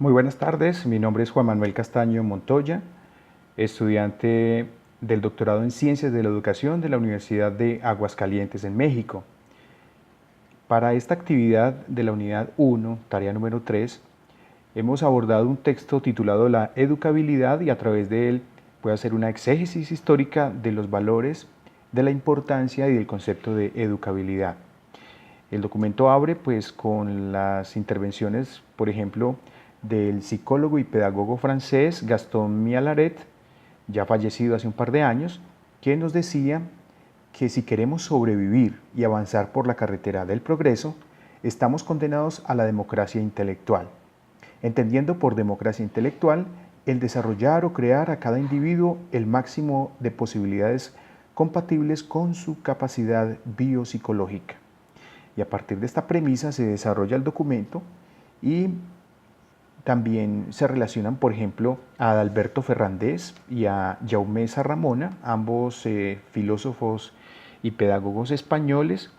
Muy buenas tardes, mi nombre es Juan Manuel Castaño Montoya, estudiante del doctorado en Ciencias de la Educación de la Universidad de Aguascalientes en México. Para esta actividad de la unidad 1, tarea número 3, hemos abordado un texto titulado La educabilidad y a través de él voy a hacer una exégesis histórica de los valores, de la importancia y del concepto de educabilidad. El documento abre pues con las intervenciones, por ejemplo, del psicólogo y pedagogo francés Gaston Millaret, ya fallecido hace un par de años, que nos decía que si queremos sobrevivir y avanzar por la carretera del progreso, estamos condenados a la democracia intelectual, entendiendo por democracia intelectual el desarrollar o crear a cada individuo el máximo de posibilidades compatibles con su capacidad biopsicológica. Y a partir de esta premisa se desarrolla el documento y también se relacionan, por ejemplo, a Adalberto Ferrandés y a Jaume Sarramona, ambos filósofos y pedagogos españoles,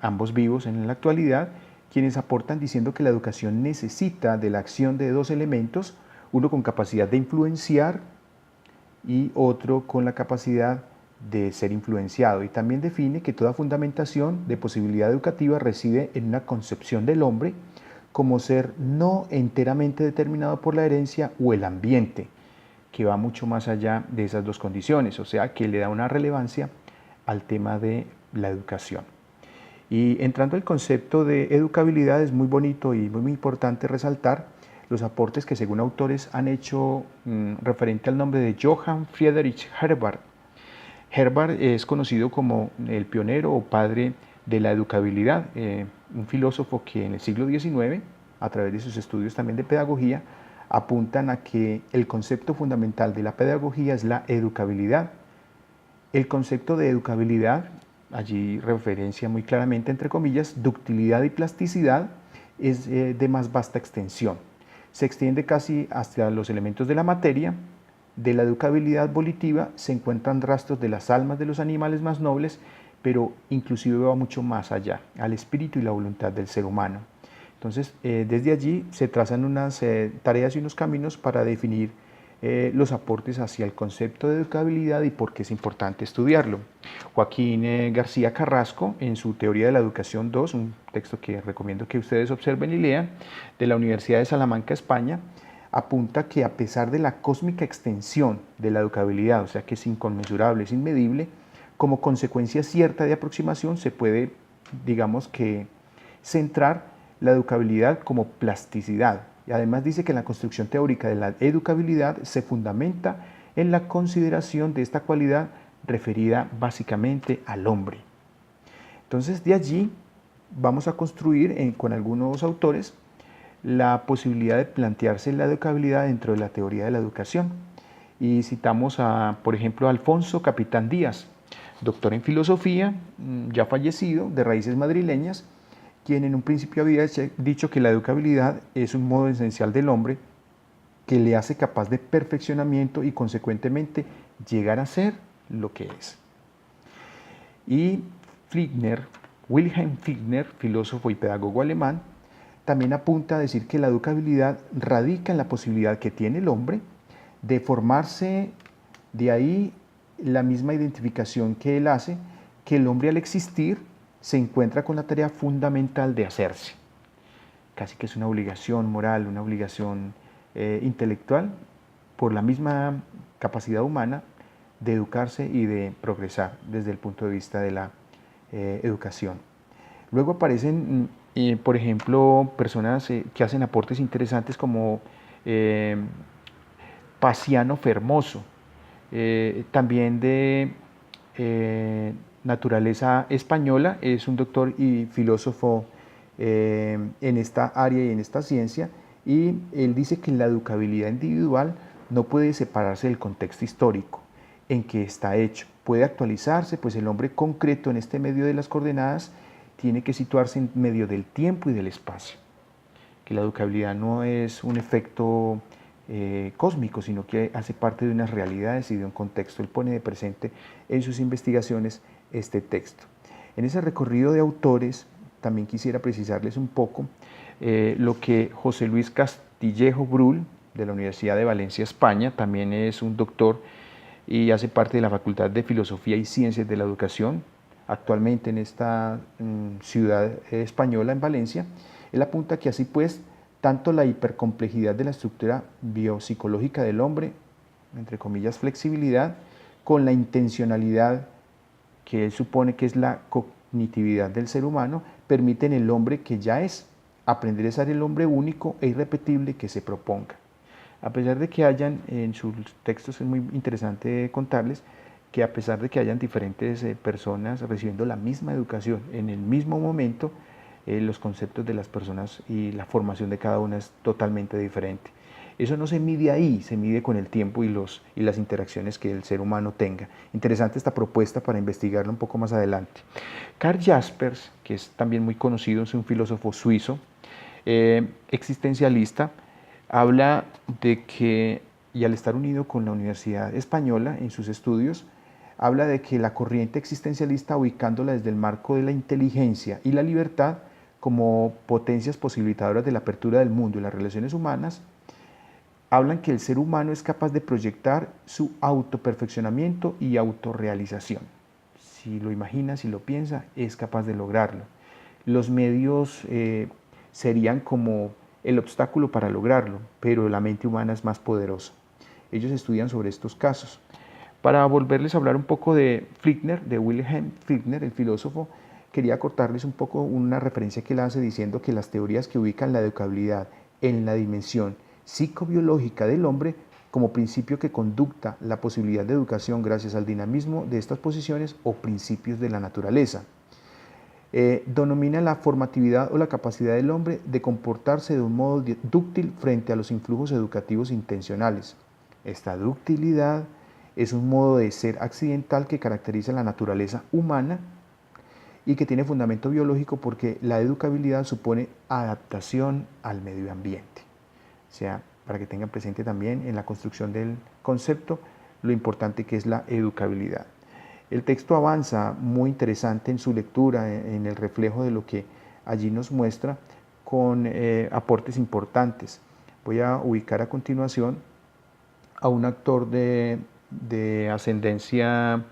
ambos vivos en la actualidad, quienes aportan diciendo que la educación necesita de la acción de dos elementos, uno con capacidad de influenciar y otro con la capacidad de ser influenciado, y también define que toda fundamentación de posibilidad educativa reside en una concepción del hombre como ser no enteramente determinado por la herencia o el ambiente, que va mucho más allá de esas dos condiciones, o sea que le da una relevancia al tema de la educación. Y entrando al concepto de educabilidad, es muy bonito y muy importante resaltar los aportes que según autores han hecho referente al nombre de Johann Friedrich Herbart. Herbart es conocido como el pionero o padre de la educabilidad, un filósofo que en el siglo XIX, a través de sus estudios también de pedagogía, apuntan a que el concepto fundamental de la pedagogía es la educabilidad. El concepto de educabilidad, allí referencia muy claramente entre comillas, ductilidad y plasticidad, es de más vasta extensión. Se extiende casi hasta los elementos de la materia. De la educabilidad volitiva se encuentran rastros de las almas de los animales más nobles, pero inclusive va mucho más allá, al espíritu y la voluntad del ser humano. Entonces, desde allí se trazan unas tareas y unos caminos para definir los aportes hacia el concepto de educabilidad y por qué es importante estudiarlo. Joaquín García Carrasco, en su Teoría de la Educación 2, un texto que recomiendo que ustedes observen y lean, de la Universidad de Salamanca, España, apunta que a pesar de la cósmica extensión de la educabilidad, o sea que es inconmensurable, es inmedible, como consecuencia cierta de aproximación se puede, digamos que, centrar la educabilidad como plasticidad. Y además dice que la construcción teórica de la educabilidad se fundamenta en la consideración de esta cualidad referida básicamente al hombre. Entonces de allí vamos a construir con algunos autores la posibilidad de plantearse la educabilidad dentro de la teoría de la educación. Y citamos a, por ejemplo, a Alfonso Capitán Díaz, doctor en filosofía, ya fallecido, de raíces madrileñas, quien en un principio había dicho que la educabilidad es un modo esencial del hombre que le hace capaz de perfeccionamiento y consecuentemente llegar a ser lo que es. Y Flickner, Wilhelm Flickner, filósofo y pedagogo alemán, también apunta a decir que la educabilidad radica en la posibilidad que tiene el hombre de formarse, de ahí la misma identificación que él hace, que el hombre al existir se encuentra con la tarea fundamental de hacerse. Casi que es una obligación moral, una obligación intelectual, por la misma capacidad humana de educarse y de progresar desde el punto de vista de la educación. Luego aparecen, por ejemplo, personas que hacen aportes interesantes como Paciano Fermoso, también de naturaleza española, es un doctor y filósofo en esta área y en esta ciencia, y él dice que la educabilidad individual no puede separarse del contexto histórico en que está hecho. Puede actualizarse, pues el hombre concreto en este medio de las coordenadas tiene que situarse en medio del tiempo y del espacio. Que la educabilidad no es un efecto cósmico, sino que hace parte de unas realidades y de un contexto. Él pone de presente en sus investigaciones este texto. En ese recorrido de autores, también quisiera precisarles un poco lo que José Luis Castillejo Brull, de la Universidad de Valencia, España. También es un doctor y hace parte de la Facultad de Filosofía y Ciencias de la Educación, actualmente en esta ciudad española, en Valencia. Él apunta que así pues, tanto la hipercomplejidad de la estructura biopsicológica del hombre, entre comillas flexibilidad, con la intencionalidad que él supone que es la cognitividad del ser humano, permiten el hombre que ya es, aprender a ser el hombre único e irrepetible que se proponga. A pesar de que hayan, en sus textos es muy interesante contarles, que a pesar de que hayan diferentes personas recibiendo la misma educación en el mismo momento, los conceptos de las personas y la formación de cada una es totalmente diferente. Eso no se mide ahí, se mide con el tiempo y las interacciones que el ser humano tenga. Interesante esta propuesta para investigarla un poco más adelante. Karl Jaspers, que es también muy conocido, es un filósofo suizo, existencialista, habla de que, y al estar unido con la Universidad Española en sus estudios, habla de que la corriente existencialista, ubicándola desde el marco de la inteligencia y la libertad como potencias posibilitadoras de la apertura del mundo y las relaciones humanas, hablan que el ser humano es capaz de proyectar su autoperfeccionamiento y autorrealización. Si lo imagina, si lo piensa, es capaz de lograrlo. Los medios serían como el obstáculo para lograrlo, pero la mente humana es más poderosa. Ellos estudian sobre estos casos. Para volverles a hablar un poco de Flickner, de Wilhelm Flickner, el filósofo, quería cortarles un poco una referencia que él hace diciendo que las teorías que ubican la educabilidad en la dimensión psicobiológica del hombre como principio que conducta la posibilidad de educación gracias al dinamismo de estas posiciones o principios de la naturaleza. Denomina la formatividad o la capacidad del hombre de comportarse de un modo dúctil frente a los influjos educativos intencionales. Esta ductilidad es un modo de ser accidental que caracteriza la naturaleza humana y que tiene fundamento biológico porque la educabilidad supone adaptación al medio ambiente. O sea, para que tengan presente también en la construcción del concepto lo importante que es la educabilidad. El texto avanza muy interesante en su lectura, en el reflejo de lo que allí nos muestra, con aportes importantes. Voy a ubicar a continuación a un actor de ascendencia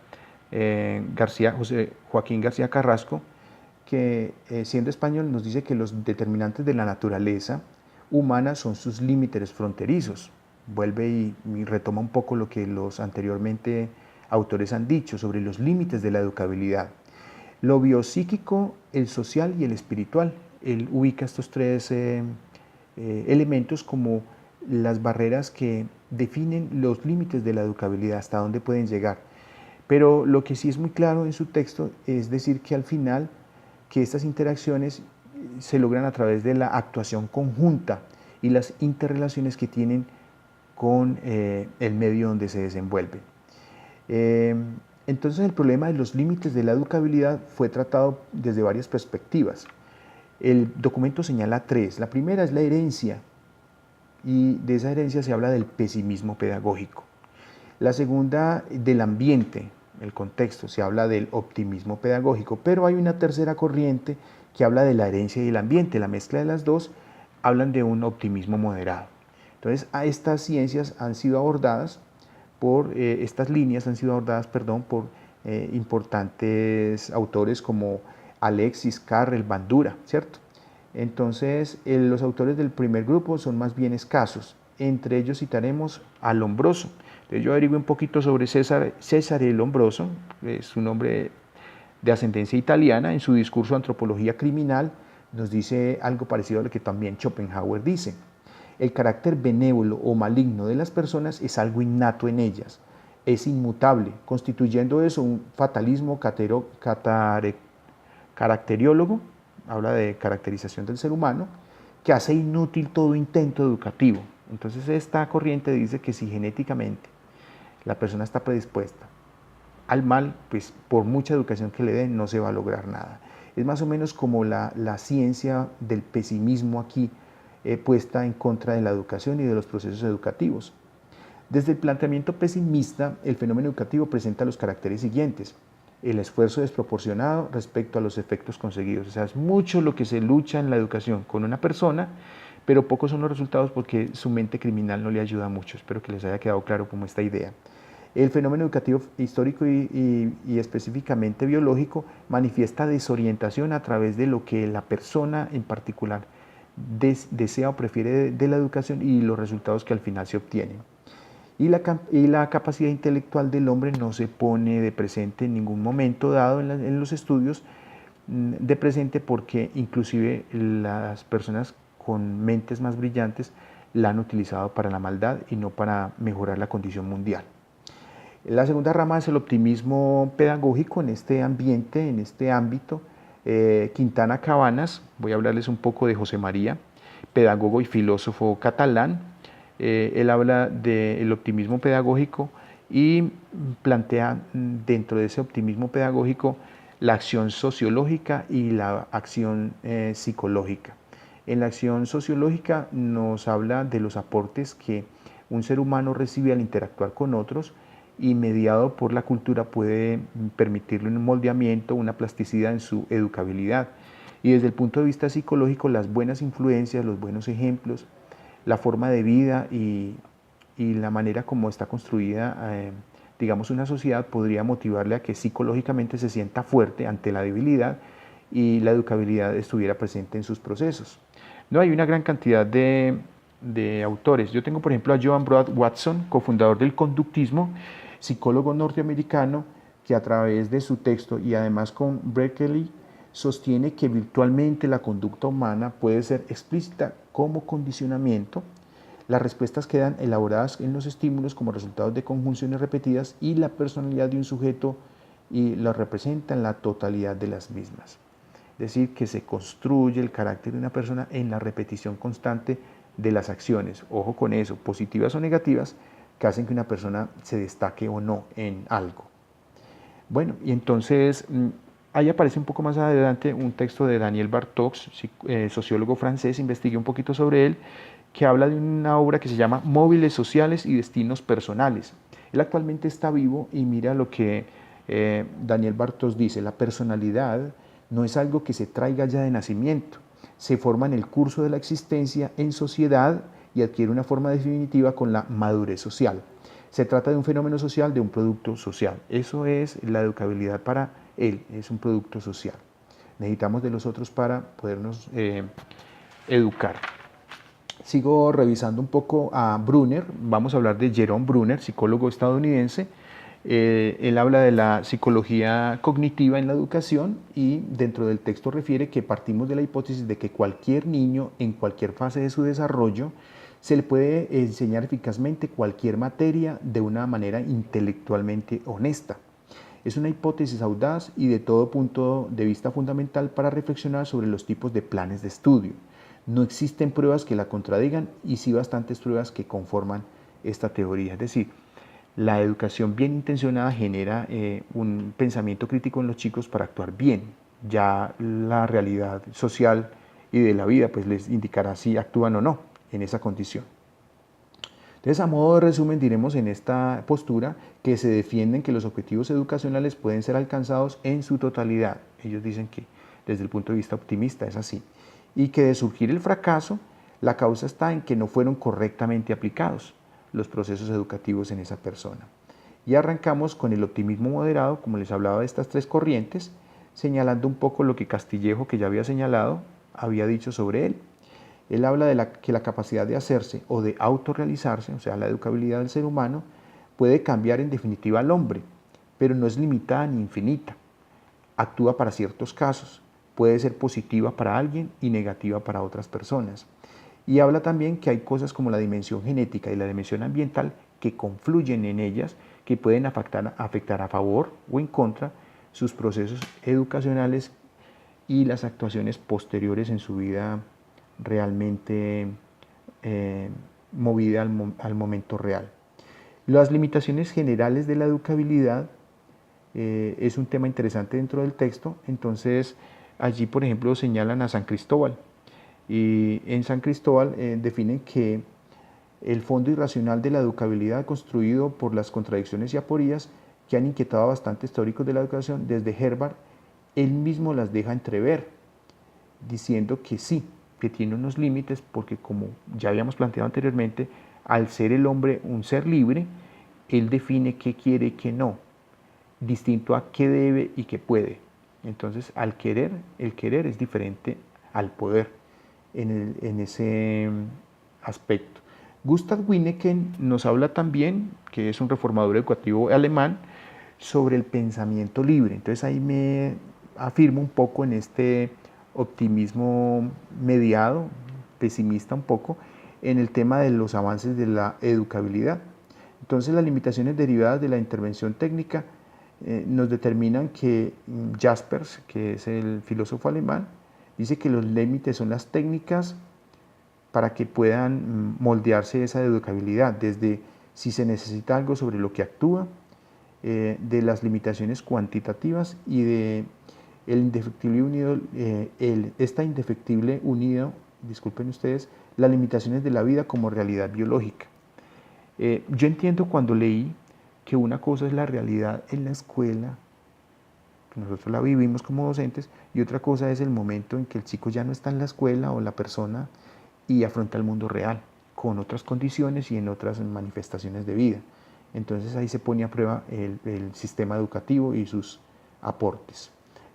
Joaquín García Carrasco, que siendo español nos dice que los determinantes de la naturaleza humana son sus límites fronterizos. Vuelve y retoma un poco lo que los anteriormente autores han dicho sobre los límites de la educabilidad. Lo biopsíquico, el social y el espiritual. Él ubica estos tres elementos como las barreras que definen los límites de la educabilidad, hasta dónde pueden llegar. Pero lo que sí es muy claro en su texto es decir que al final que estas interacciones se logran a través de la actuación conjunta y las interrelaciones que tienen con el medio donde se desenvuelven. Entonces el problema de los límites de la educabilidad fue tratado desde varias perspectivas. El documento señala tres. La primera es la herencia, y de esa herencia se habla del pesimismo pedagógico. La segunda, del ambiente, el contexto, se habla del optimismo pedagógico, pero hay una tercera corriente que habla de la herencia y el ambiente. La mezcla de las dos hablan de un optimismo moderado. Entonces, a estas ciencias han sido abordadas estas líneas han sido abordadas, por importantes autores como Alexis Carrel, Bandura, ¿cierto? Entonces, los autores del primer grupo son más bien escasos. Entre ellos citaremos a Lombroso. Entonces, yo averigué un poquito sobre Cesare Lombroso, es un hombre de ascendencia italiana. En su discurso Antropología Criminal nos dice algo parecido a lo que también Schopenhauer dice. El carácter benévolo o maligno de las personas es algo innato en ellas, es inmutable, constituyendo eso un fatalismo caracteriólogo, habla de caracterización del ser humano, que hace inútil todo intento educativo. Entonces esta corriente dice que si genéticamente la persona está predispuesta al mal, pues por mucha educación que le den no se va a lograr nada. Es más o menos como la ciencia del pesimismo aquí, puesta en contra de la educación y de los procesos educativos. Desde el planteamiento pesimista, el fenómeno educativo presenta los caracteres siguientes: el esfuerzo desproporcionado respecto a los efectos conseguidos. O sea, es mucho lo que se lucha en la educación con una persona, pero pocos son los resultados porque su mente criminal no le ayuda mucho. Espero que les haya quedado claro como esta idea. El fenómeno educativo histórico y específicamente biológico manifiesta desorientación a través de lo que la persona en particular desea o prefiere de la educación y los resultados que al final se obtienen. Y la capacidad intelectual del hombre no se pone de presente en ningún momento dado en los estudios de presente, porque inclusive las personas con mentes más brillantes la han utilizado para la maldad y no para mejorar la condición mundial. La segunda rama es el optimismo pedagógico en este ambiente, en este ámbito. Quintana Cabanas, voy a hablarles un poco de José María, pedagogo y filósofo catalán. Él habla del optimismo pedagógico y plantea dentro de ese optimismo pedagógico la acción sociológica y la acción psicológica. En la acción sociológica nos habla de los aportes que un ser humano recibe al interactuar con otros y mediado por la cultura puede permitirle un moldeamiento, una plasticidad en su educabilidad. Y desde el punto de vista psicológico, las buenas influencias, los buenos ejemplos, la forma de vida y la manera como está construida, digamos, una sociedad podría motivarle a que psicológicamente se sienta fuerte ante la debilidad y la educabilidad estuviera presente en sus procesos. No, hay una gran cantidad de autores. Yo tengo, por ejemplo, a Joan Broad Watson, cofundador del conductismo, psicólogo norteamericano, que a través de su texto y además con Berkeley sostiene que virtualmente la conducta humana puede ser explícita como condicionamiento. Las respuestas quedan elaboradas en los estímulos como resultados de conjunciones repetidas y la personalidad de un sujeto y lo representa en la totalidad de las mismas. Es decir, que se construye el carácter de una persona en la repetición constante de las acciones. Ojo con eso, positivas o negativas, que hacen que una persona se destaque o no en algo. Bueno, y entonces ahí aparece un poco más adelante un texto de Daniel Bartók, sociólogo francés, investigué un poquito sobre él, que habla de una obra que se llama Móviles sociales y destinos personales. Él actualmente está vivo y mira lo que Daniel Bartók dice: la personalidad no es algo que se traiga ya de nacimiento, se forma en el curso de la existencia en sociedad y adquiere una forma definitiva con la madurez social. Se trata de un fenómeno social, de un producto social. Eso es la educabilidad para él, es un producto social. Necesitamos de los otros para podernos educar. Sigo revisando un poco a Brunner, vamos a hablar de Jerome Brunner, psicólogo estadounidense. Él habla de la psicología cognitiva en la educación y dentro del texto refiere que partimos de la hipótesis de que cualquier niño en cualquier fase de su desarrollo se le puede enseñar eficazmente cualquier materia de una manera intelectualmente honesta. Es una hipótesis audaz y de todo punto de vista fundamental para reflexionar sobre los tipos de planes de estudio. No existen pruebas que la contradigan y sí bastantes pruebas que conforman esta teoría. Es decir, la educación bien intencionada genera un pensamiento crítico en los chicos para actuar bien. Ya la realidad social y de la vida pues les indicará si actúan o no en esa condición. Entonces, a modo de resumen, diremos en esta postura que se defienden que los objetivos educacionales pueden ser alcanzados en su totalidad. Ellos dicen que desde el punto de vista optimista es así. Y que de surgir el fracaso, la causa está en que no fueron correctamente aplicados los procesos educativos en esa persona. Y arrancamos con el optimismo moderado, como les hablaba de estas tres corrientes, señalando un poco lo que Castillejo, que ya había señalado, había dicho sobre él. Él habla de que la capacidad de hacerse o de autorrealizarse, o sea, la educabilidad del ser humano, puede cambiar en definitiva al hombre, pero no es limitada ni infinita. Actúa para ciertos casos, puede ser positiva para alguien y negativa para otras personas. Y habla también que hay cosas como la dimensión genética y la dimensión ambiental que confluyen en ellas, que pueden afectar a favor o en contra sus procesos educacionales y las actuaciones posteriores en su vida realmente movida al momento real. Las limitaciones generales de la educabilidad es un tema interesante dentro del texto. Entonces allí, por ejemplo, señalan a San Cristóbal, y en San Cristóbal definen que el fondo irracional de la educabilidad, construido por las contradicciones y aporías que han inquietado a bastantes teóricos de la educación, desde Herbart, él mismo las deja entrever, diciendo que sí, que tiene unos límites, porque como ya habíamos planteado anteriormente, al ser el hombre un ser libre, él define qué quiere y qué no, distinto a qué debe y qué puede. Entonces, al querer, el querer es diferente al poder en ese aspecto. Gustav Winneken nos habla también, que es un reformador educativo alemán, sobre el pensamiento libre. Entonces ahí me afirmo un poco en este optimismo mediado, pesimista un poco, en el tema de los avances de la educabilidad. Entonces las limitaciones derivadas de la intervención técnica nos determinan que Jaspers, que es el filósofo alemán, dice que los límites son las técnicas para que puedan moldearse esa educabilidad, desde si se necesita algo sobre lo que actúa, de las limitaciones cuantitativas y de el indefectible unido, esta indefectible unido, disculpen ustedes, las limitaciones de la vida como realidad biológica. Yo entiendo cuando leí que una cosa es la realidad en la escuela, que nosotros la vivimos como docentes, y otra cosa es el momento en que el chico ya no está en la escuela o la persona y afronta el mundo real, con otras condiciones y en otras manifestaciones de vida. Entonces ahí se pone a prueba el sistema educativo y sus aportes.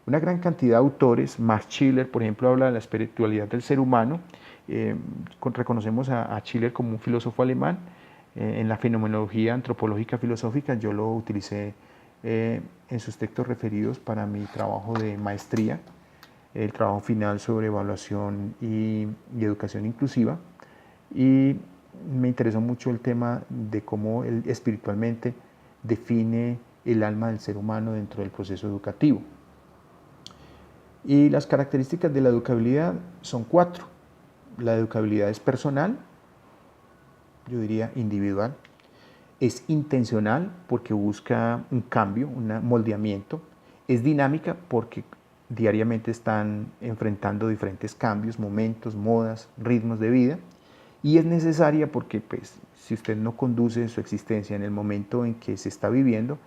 Una gran cantidad de autores, Max Schiller, por ejemplo, habla de la espiritualidad del ser humano. Reconocemos a Schiller como un filósofo alemán. En la fenomenología antropológica filosófica yo lo utilicé en sus textos referidos para mi trabajo de maestría, el trabajo final sobre evaluación y educación inclusiva. Y me interesó mucho el tema de cómo él espiritualmente define el alma del ser humano dentro del proceso educativo. Y las características de la educabilidad son 4. La educabilidad es personal, yo diría individual, es intencional porque busca un cambio, un moldeamiento, es dinámica porque diariamente están enfrentando diferentes cambios, momentos, modas, ritmos de vida, y es necesaria porque pues, si usted no conduce su existencia en el momento en que se está viviendo,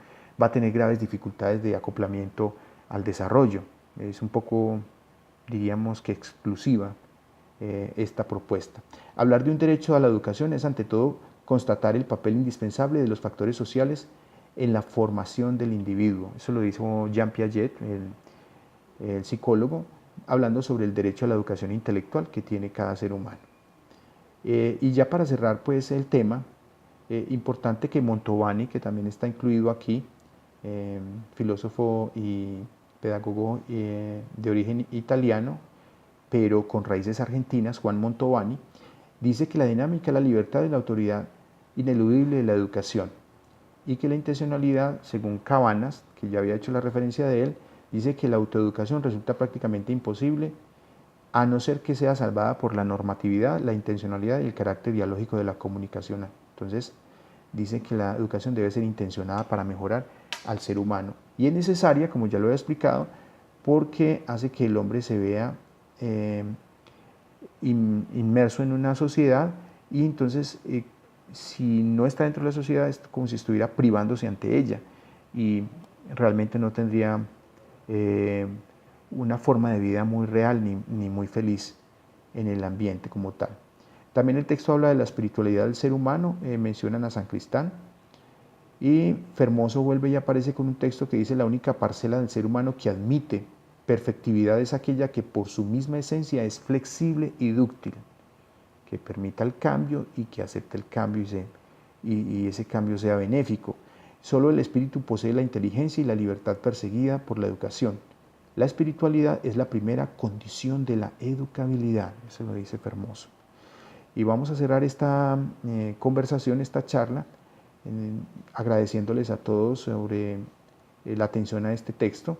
va a tener graves dificultades de acoplamiento al desarrollo. Es un poco, diríamos que exclusiva esta propuesta. Hablar de un derecho a la educación es ante todo constatar el papel indispensable de los factores sociales en la formación del individuo. Eso lo dijo Jean Piaget, el psicólogo, hablando sobre el derecho a la educación intelectual que tiene cada ser humano. Y ya para cerrar pues el tema, importante que Mantovani, que también está incluido aquí, filósofo y pedagogo de origen italiano, pero con raíces argentinas, Juan Mantovani, dice que la dinámica es la libertad de la autoridad ineludible de la educación y que la intencionalidad, según Cabanas, que ya había hecho la referencia de él, dice que la autoeducación resulta prácticamente imposible a no ser que sea salvada por la normatividad, la intencionalidad y el carácter dialógico de la comunicación. Entonces, dice que la educación debe ser intencionada para mejorar al ser humano y es necesaria, como ya lo he explicado, porque hace que el hombre se vea inmerso en una sociedad y entonces si no está dentro de la sociedad es como si estuviera privándose ante ella y realmente no tendría una forma de vida muy real ni muy feliz en el ambiente como tal. También el texto habla de la espiritualidad del ser humano, mencionan a San Cristán, y Fermoso vuelve y aparece con un texto que dice: la única parcela del ser humano que admite perfectividad es aquella que por su misma esencia es flexible y dúctil, que permita el cambio y que acepte el cambio y ese cambio sea benéfico. Solo el espíritu posee la inteligencia y la libertad perseguida por la educación. La espiritualidad es la primera condición de la educabilidad, eso lo dice Fermoso. Y vamos a cerrar esta conversación, esta charla, agradeciéndoles a todos sobre la atención a este texto.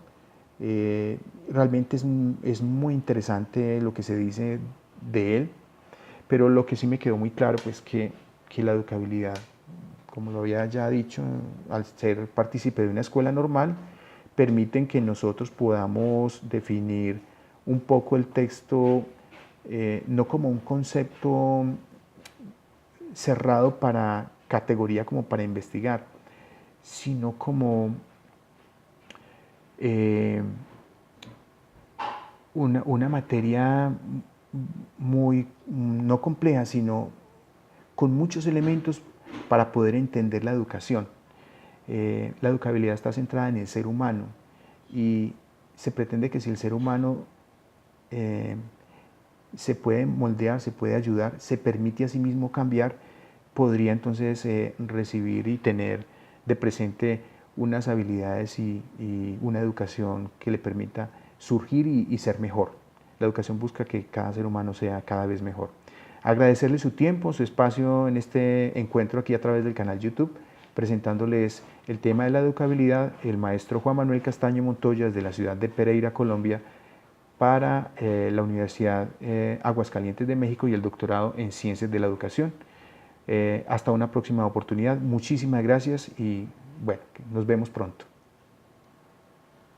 Realmente es muy interesante lo que se dice de él, pero lo que sí me quedó muy claro pues que la educabilidad, como lo había ya dicho, al ser partícipe de una escuela normal, permiten que nosotros podamos definir un poco el texto, no como un concepto cerrado para categoría como para investigar, sino como una materia muy, no compleja, sino con muchos elementos para poder entender la educación. La educabilidad está centrada en el ser humano y se pretende que si el ser humano se puede moldear, se puede ayudar, se permite a sí mismo cambiar, podría entonces recibir y tener de presente unas habilidades y una educación que le permita surgir y ser mejor. La educación busca que cada ser humano sea cada vez mejor. Agradecerle su tiempo, su espacio en este encuentro aquí a través del canal YouTube, presentándoles el tema de la educabilidad, el maestro Juan Manuel Castaño Montoya desde la ciudad de Pereira, Colombia, para la Universidad Aguascalientes de México y el doctorado en Ciencias de la Educación. Hasta una próxima oportunidad. Muchísimas gracias y bueno, nos vemos pronto.